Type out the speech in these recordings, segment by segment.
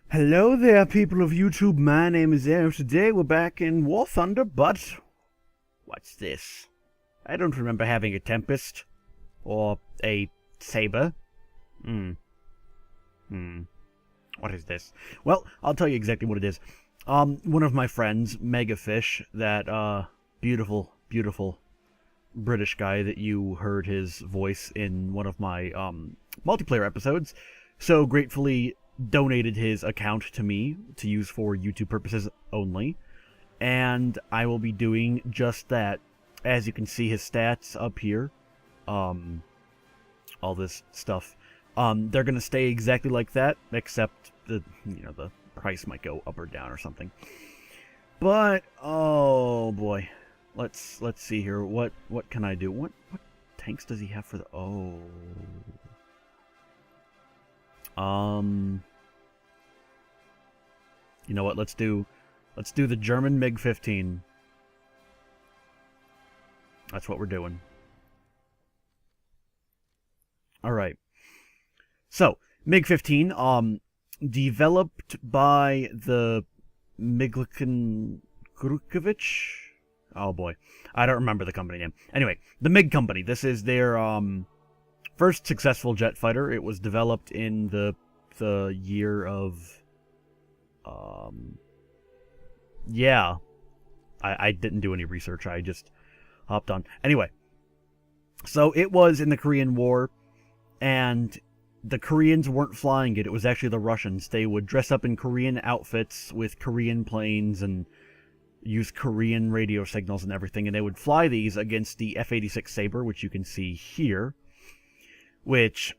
Hello there, people of YouTube. My name is Eric. Today we're back in Warthunder, but what's this? I don't remember having a Tempest or a Saber. What is this? Well, I'll tell you exactly what it is. One of my friends, Megafish, that beautiful, beautiful British guy that you heard his voice in one of my multiplayer episodes, so gratefully donated his account to me to use for YouTube purposes only, and I will be doing just that. As you can see, his stats up here, all this stuff, they're gonna stay exactly like that, except the price might go up or down or something. But oh boy, let's see here. What can I do? What tanks does he have for the you know what? Let's do the German MiG-15. That's what we're doing. All right. So MiG-15, developed by the Miglikin Krukovich. Oh boy, I don't remember the company name. Anyway, the MiG company. This is their first successful jet fighter. It was developed in the year of yeah, I didn't do any research. I just hopped on. Anyway, so it was in the Korean War, and the Koreans weren't flying it. It was actually the Russians. They would dress up in Korean outfits with Korean planes and use Korean radio signals and everything, and they would fly these against the F-86 Sabre, which you can see here, which,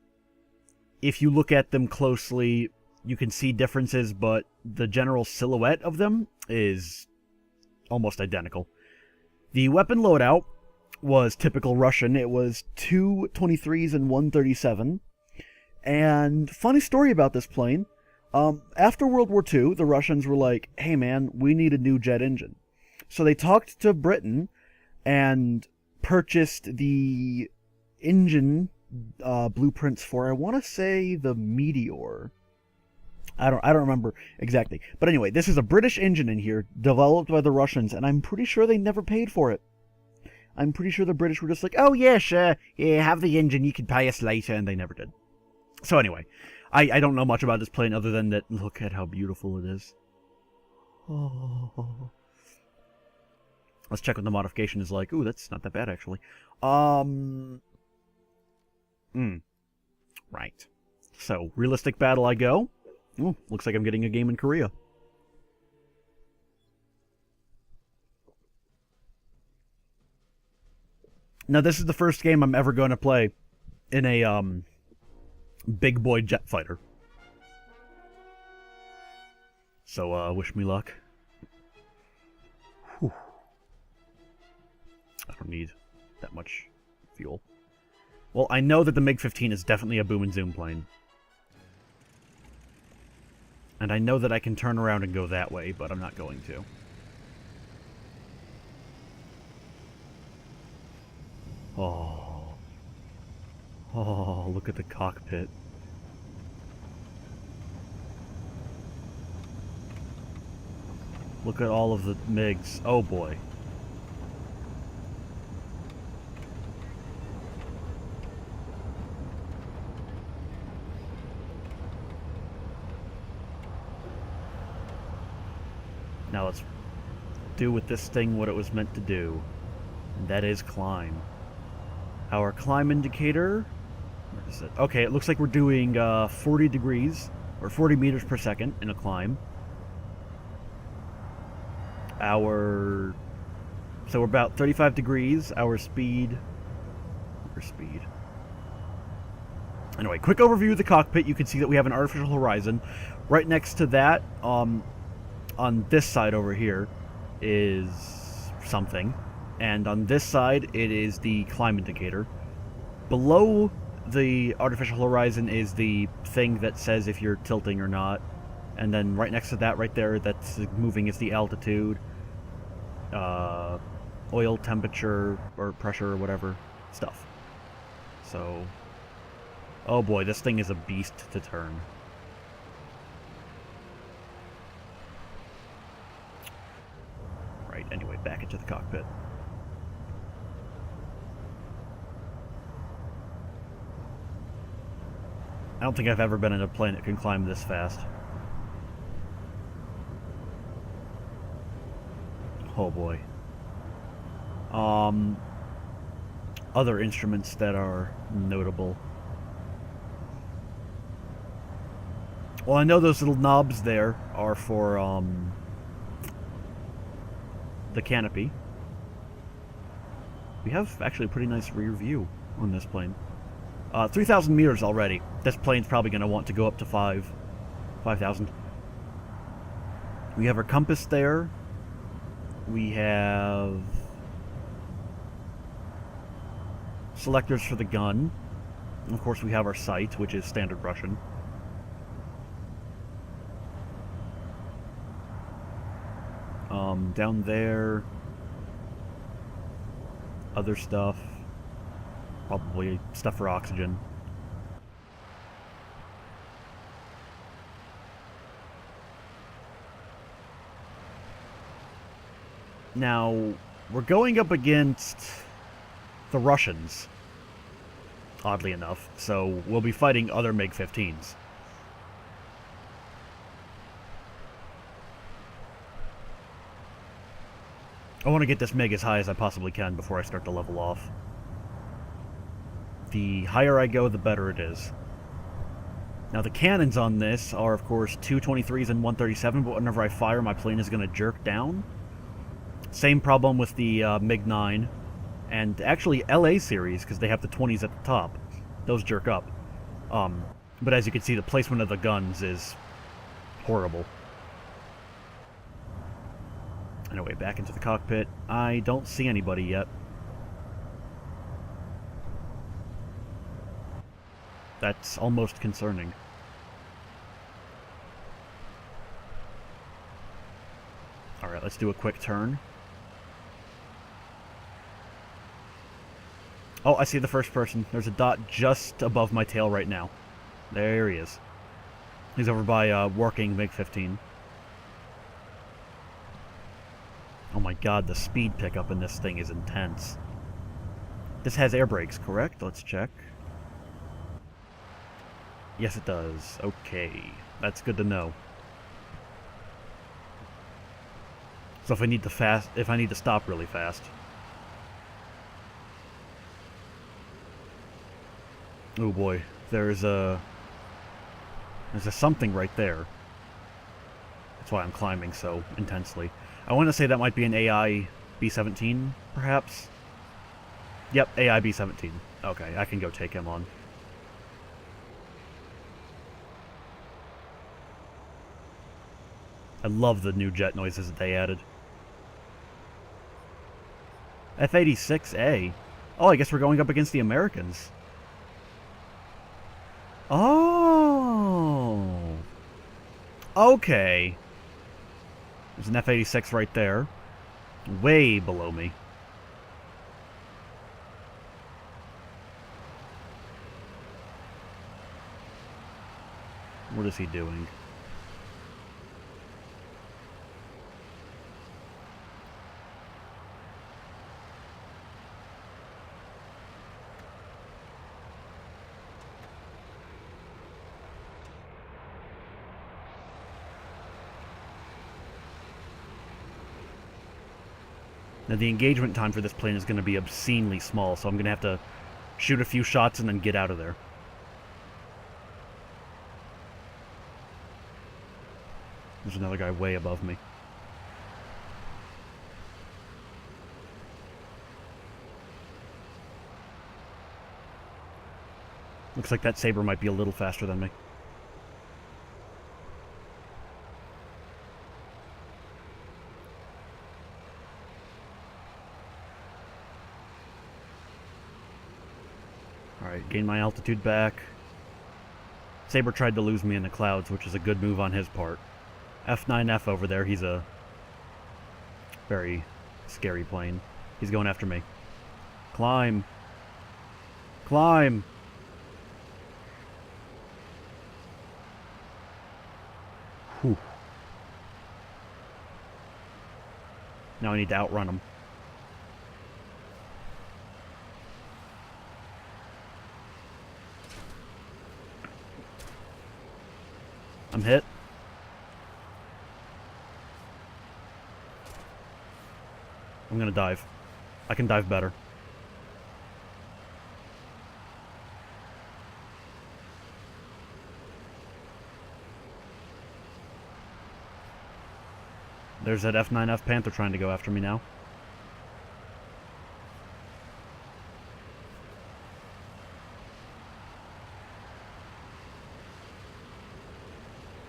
if you look at them closely, you can see differences, but the general silhouette of them is almost identical. The weapon loadout was typical Russian. It was two 23s and one 37. And funny story about this plane, after World War II, the Russians were like, hey man, we need a new jet engine. So they talked to Britain and purchased the engine blueprints for, I want to say, the Meteor. I don't remember exactly. But anyway, this is a British engine in here, developed by the Russians, and I'm pretty sure they never paid for it. I'm pretty sure the British were just like, oh yeah, sure, yeah, have the engine, you can pay us later, and they never did. So anyway, I don't know much about this plane other than that, look at how beautiful it is. Oh. Let's check what the modification is like. Ooh, that's not that bad, actually. Right. So, realistic battle I go. Ooh, looks like I'm getting a game in Korea. Now, this is the first game I'm ever going to play in a, big boy jet fighter. So, wish me luck. Whew. I don't need that much fuel. Well, I know that the MiG-15 is definitely a boom and zoom plane. And I know that I can turn around and go that way, but I'm not going to. Oh. Oh, look at the cockpit. Look at all of the MiGs. Oh boy. Now let's do with this thing what it was meant to do. And that is climb. Our climb indicator... Where is it? Okay, it looks like we're doing 40 degrees, or 40 meters per second in a climb. So we're about 35 degrees. Our speed... Where's speed? Anyway, quick overview of the cockpit. You can see that we have an artificial horizon. Right next to that, on this side over here, is something. And on this side, it is the climb indicator. Below the artificial horizon is the thing that says if you're tilting or not. And then right next to that, right there, that's moving, is the altitude, oil temperature, or pressure, or whatever stuff. So, oh boy, this thing is a beast to turn. anyway, back into the cockpit. I don't think I've ever been in a plane that can climb this fast. Oh boy. Other instruments that are notable. Well, I know those little knobs there are for, the canopy. We have actually a pretty nice rear view on this plane. 3,000 meters already. This plane's probably going to want to go up to 5,000. We have our compass there. We have selectors for the gun. And of course, we have our sight, which is standard Russian. Down there, other stuff. Probably stuff for oxygen. Now, we're going up against the Russians, oddly enough, so we'll be fighting other MiG-15s. I want to get this MiG as high as I possibly can before I start to level off. The higher I go, the better it is. Now, the cannons on this are, of course, 223s and 137, but whenever I fire, my plane is going to jerk down. Same problem with the MiG-9, and actually LA series, because they have the 20s at the top. Those jerk up. But as you can see, the placement of the guns is horrible. Anyway, back into the cockpit. I don't see anybody yet. That's almost concerning. Alright, let's do a quick turn. Oh, I see the first person. There's a dot just above my tail right now. There he is. He's over by working MiG-15. Oh my god, the speed pickup in this thing is intense. This has air brakes, correct? Let's check. Yes, it does. Okay. That's good to know. So if I need to stop really fast. Oh boy. There's a something right there. That's why I'm climbing so intensely. I want to say that might be an AI B-17, perhaps? Yep, AI B-17. Okay, I can go take him on. I love the new jet noises that they added. F-86A? Oh, I guess we're going up against the Americans. Oh! Okay. There's an F-86 right there. Way below me. What is he doing? Now, the engagement time for this plane is going to be obscenely small, so I'm going to have to shoot a few shots and then get out of there. There's another guy way above me. Looks like that Sabre might be a little faster than me. Alright, gain my altitude back. Sabre tried to lose me in the clouds, which is a good move on his part. F9F over there, he's a very scary plane. He's going after me. Climb! Climb! Whew. Now I need to outrun them. I'm hit. I'm gonna dive. I can dive better. There's that F9F Panther trying to go after me now.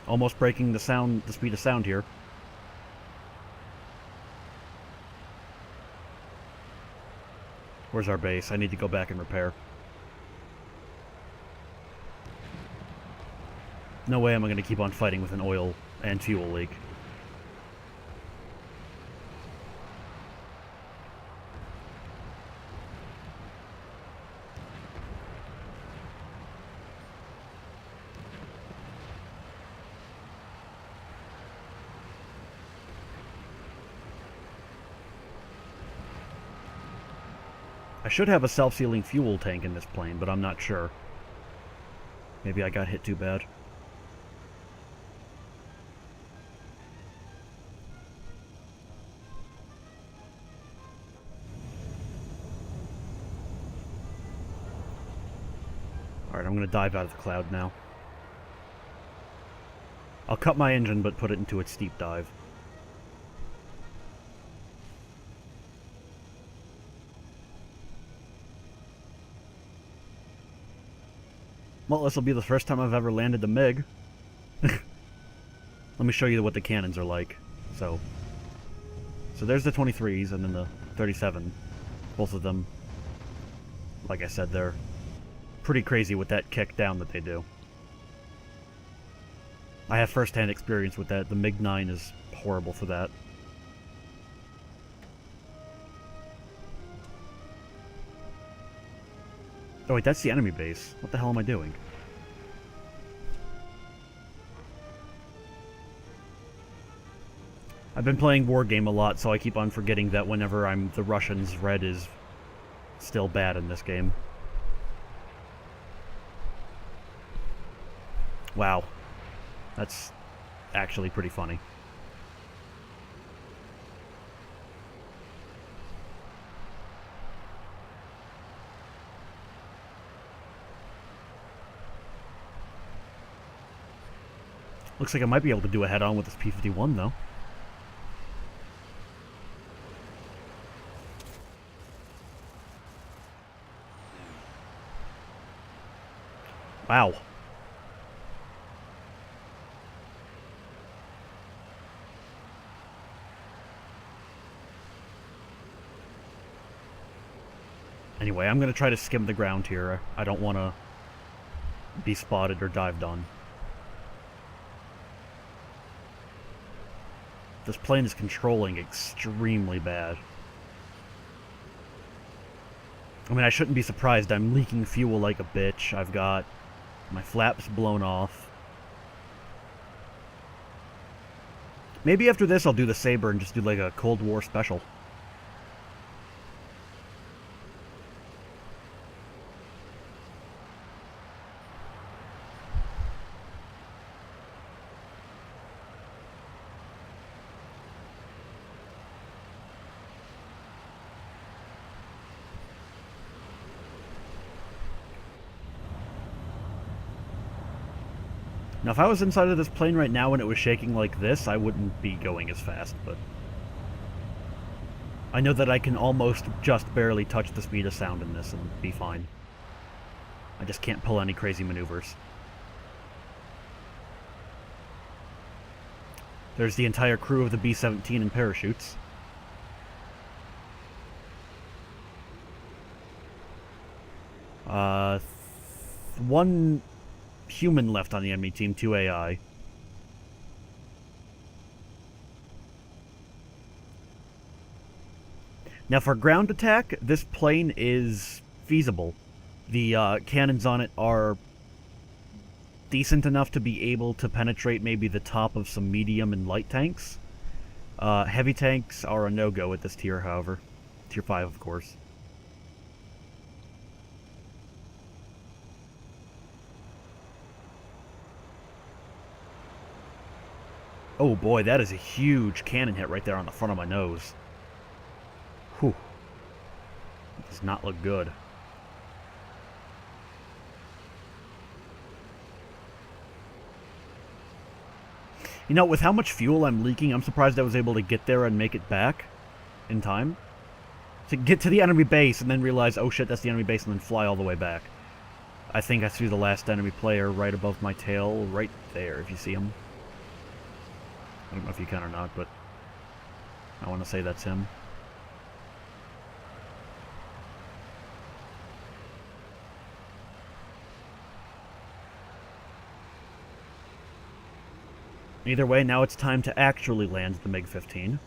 Almost breaking the speed of sound here. Where's our base? I need to go back and repair. No way am I going to keep on fighting with an oil and fuel leak. I should have a self-sealing fuel tank in this plane, but I'm not sure. Maybe I got hit too bad. Alright, I'm going to dive out of the cloud now. I'll cut my engine, but put it into its steep dive. Well, this will be the first time I've ever landed the MiG. Let me show you what the cannons are like. So there's the 23s and then the 37. Both of them, like I said, they're pretty crazy with that kick down that they do. I have first-hand experience with that. The MiG-9 is horrible for that. Oh wait, that's the enemy base. What the hell am I doing? I've been playing Wargame a lot, so I keep on forgetting that whenever I'm the Russians, red is still bad in this game. Wow. That's actually pretty funny. Looks like I might be able to do a head-on with this P-51, though. Wow. Anyway, I'm going to try to skim the ground here. I don't want to be spotted or dived on. This plane is controlling extremely bad. I mean, I shouldn't be surprised. I'm leaking fuel like a bitch. I've got my flaps blown off. Maybe after this I'll do the Sabre and just do like a Cold War special. Now, if I was inside of this plane right now and it was shaking like this, I wouldn't be going as fast, but I know that I can almost just barely touch the speed of sound in this and be fine. I just can't pull any crazy maneuvers. There's the entire crew of the B-17 in parachutes. One human left on the enemy team, 2 AI. Now for ground attack, this plane is feasible. The cannons on it are decent enough to be able to penetrate maybe the top of some medium and light tanks. Heavy tanks are a no-go at this tier, however. Tier 5, of course. Oh boy, that is a huge cannon hit right there on the front of my nose. Whew. It does not look good. You know, with how much fuel I'm leaking, I'm surprised I was able to get there and make it back in time. To get to the enemy base and then realize, oh shit, that's the enemy base, and then fly all the way back. I think I see the last enemy player right above my tail, right there, if you see him. I don't know if you can or not, but I want to say that's him. Either way, now it's time to actually land the MiG-15.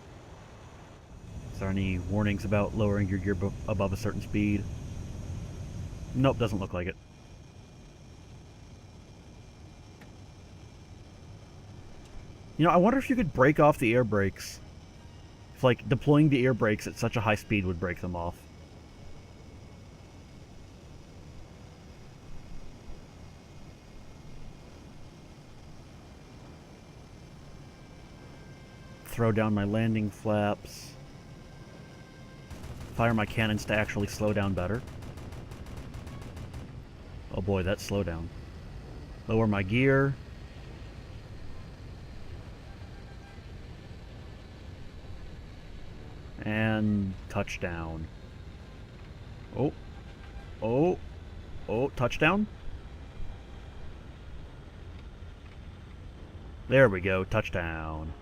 Is there any warnings about lowering your gear above a certain speed? Nope, doesn't look like it. You know, I wonder if you could break off the air brakes. If, like, deploying the air brakes at such a high speed would break them off. Throw down my landing flaps. Fire my cannons to actually slow down better. Oh boy, that's slow down. Lower my gear. And touchdown. Oh. Oh. Oh, touchdown. There we go, touchdown.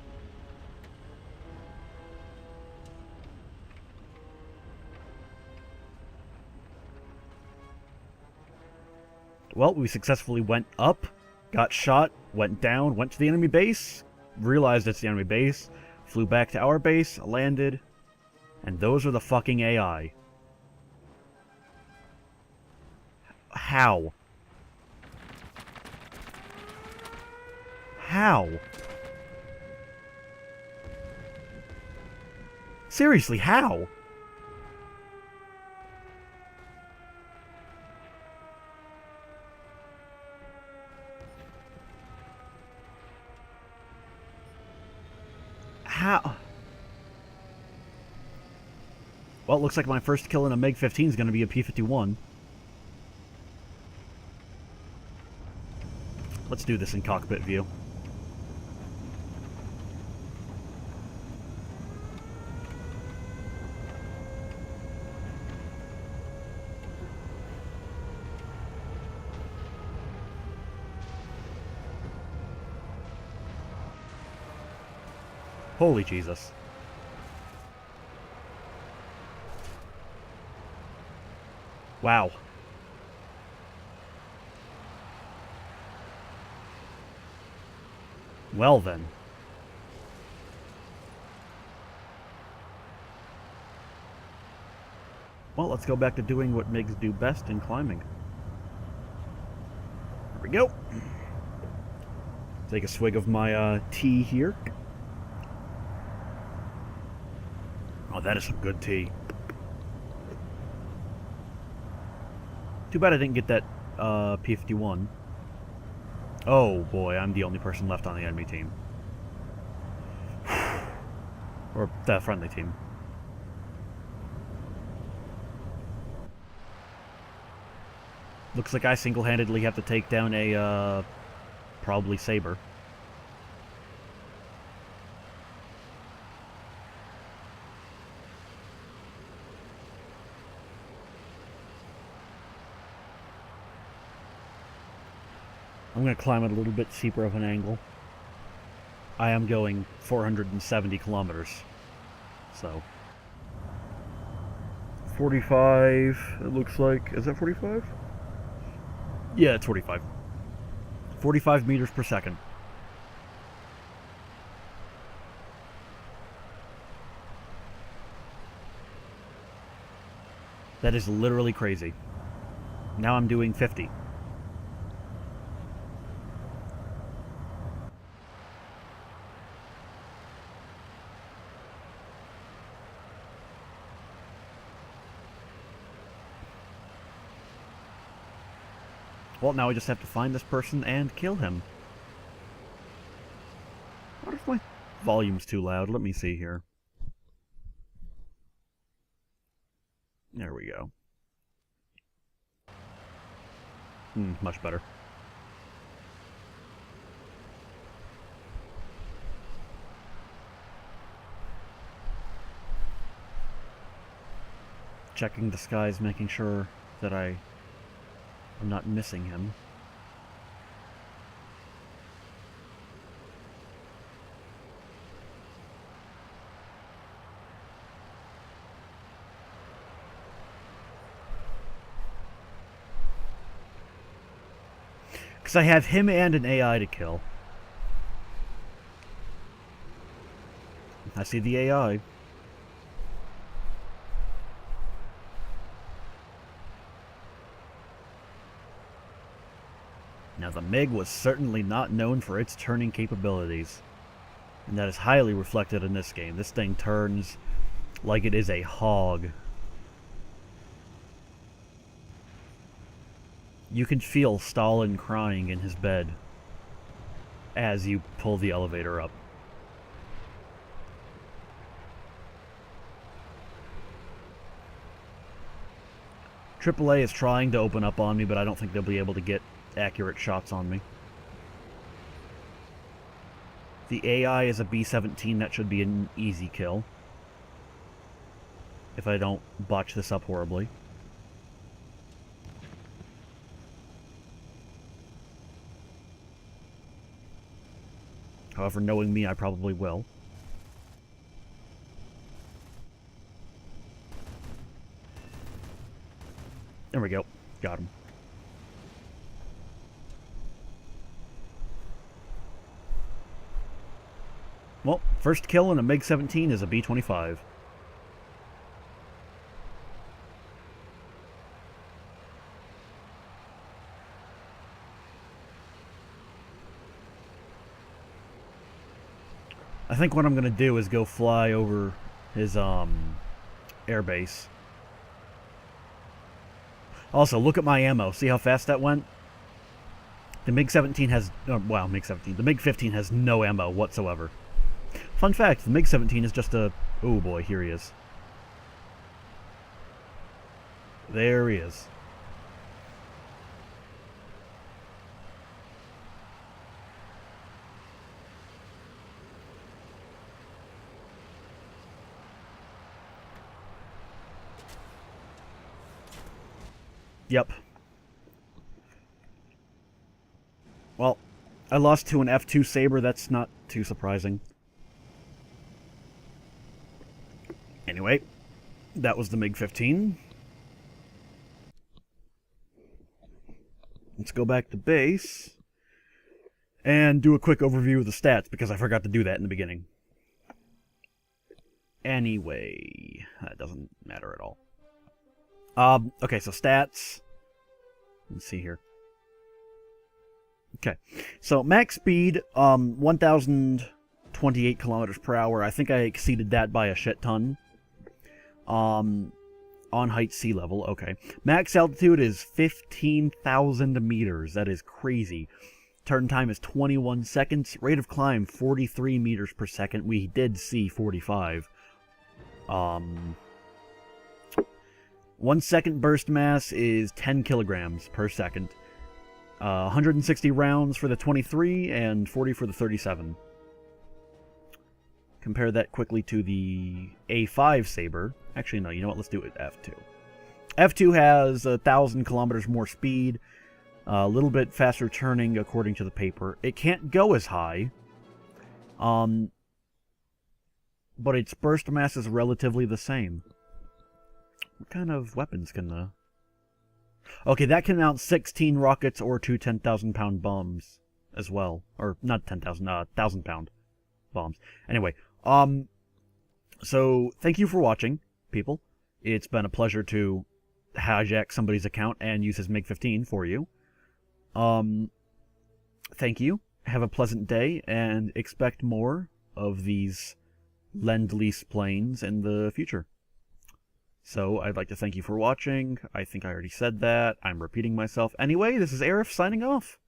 Well, we successfully went up, got shot, went down, went to the enemy base, realized it's the enemy base, flew back to our base, landed, and those are the fucking AI. How? How? Seriously, how? How? Well, it looks like my first kill in a MiG-15 is going to be a P-51. Let's do this in cockpit view. Holy Jesus. Wow. Well then. Well, let's go back to doing what MiGs do best in climbing. There we go. Take a swig of my tea here. Oh, that is some good tea. Too bad I didn't get that P-51. Oh boy, I'm the only person left on the enemy team. Or the friendly team. Looks like I single-handedly have to take down a, probably Saber. I'm going to climb at a little bit steeper of an angle. I am going 470 kilometers. So. 45, it looks like. Is that 45? Yeah, it's 45. 45 meters per second. That is literally crazy. Now I'm doing 50. Well, now I just have to find this person and kill him. What if my volume's too loud? Let me see here. There we go. Much better. Checking the skies, making sure that I'm not missing him. Because I have him and an AI to kill. I see the AI. Now, the MiG was certainly not known for its turning capabilities, and that is highly reflected in this game. This thing turns like it is a hog. You can feel Stalin crying in his bed as you pull the elevator up. AAA is trying to open up on me, but I don't think they'll be able to get accurate shots on me. The AI is a B-17. That should be an easy kill, if I don't botch this up horribly. However, knowing me, I probably will. There we go. Got him. Well, first kill in a MiG-17 is a B-25. I think what I'm going to do is go fly over his airbase. Also, look at my ammo. See how fast that went? The MiG-17 has... well, MiG-17. The MiG-15 has no ammo whatsoever. Fun fact, the MiG-17 is just a... oh boy, here he is. There he is. Yep. Well, I lost to an F2 Sabre. That's not too surprising. Anyway, that was the MiG-15. Let's go back to base and do a quick overview of the stats, because I forgot to do that in the beginning. Anyway, that doesn't matter at all. Okay, so stats. Let's see here. Okay, so max speed, 1,028 kilometers per hour. I think I exceeded that by a shit ton. On height sea level, okay. Max altitude is 15,000 meters. That is crazy. Turn time is 21 seconds. Rate of climb, 43 meters per second. We did see 45. 1 second burst mass is 10 kilograms per second. 160 rounds for the 23 and 40 for the 37. Compare that quickly to the A5 Sabre. Actually, no, you know what? Let's do it F2. F2 has 1,000 kilometers more speed. A little bit faster turning, according to the paper. It can't go as high. But its burst mass is relatively the same. What kind of weapons can the... okay, that can mount 16 rockets or 2 10,000-pound bombs as well. Or, not 10,000, 1,000-pound bombs. Anyway, so thank you for watching, people. It's been a pleasure to hijack somebody's account and use his MiG-15 for you. Thank you. Have a pleasant day, and expect more of these Lend-Lease planes in the future. So I'd like to thank you for watching. I think I already said that. I'm repeating myself. Anyway, this is Arif signing off.